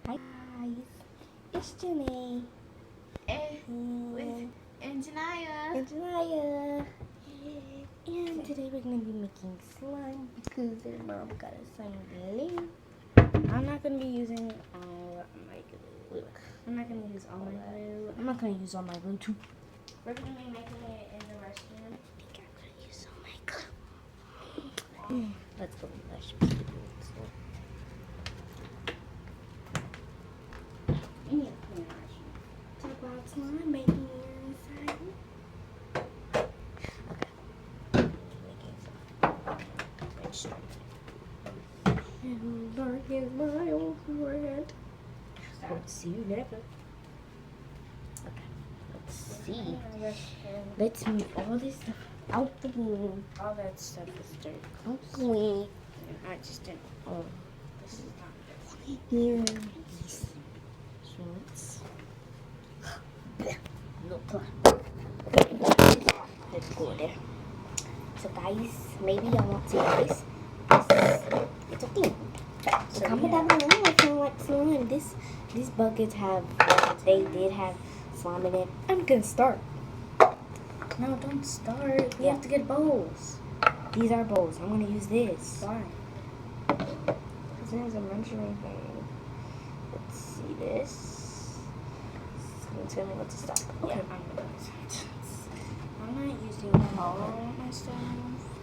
Hi guys, it's Janae And Janaya. And today we're gonna be making slime because their mom got us some glue. I'm not gonna be using all my glue. I'm not gonna use all my glue. I'm not gonna use all my glue too. We're gonna be making it in the restroom. I think I'm gonna use all my glue. Let's go in the restroom. Talk about slime making inside. Okay. Making some red stripe. And dark is my old red. Let's see you never. Okay. Let's see. Let's move all this stuff out the room. All that stuff is dirty. Okay. I just didn't. Oh, this is not dirty. Here. So let's. No plan. Let's go there. So guys, maybe I won't see this. It's okay. So comment down below if you want slime. These buckets they did have slime in it. I'm gonna start. No, don't start. We have to get bowls. These are bowls. I'm gonna use this. Why? Because it has a measuring thing. Let's see this. Tell me what to stop. Okay. Yeah, I'm not using all my stuff.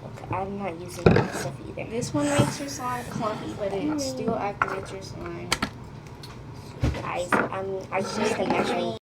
Okay, I'm not using my stuff either. This one makes your slime clumpy, but it still activates your slime. Guys, I used the measuring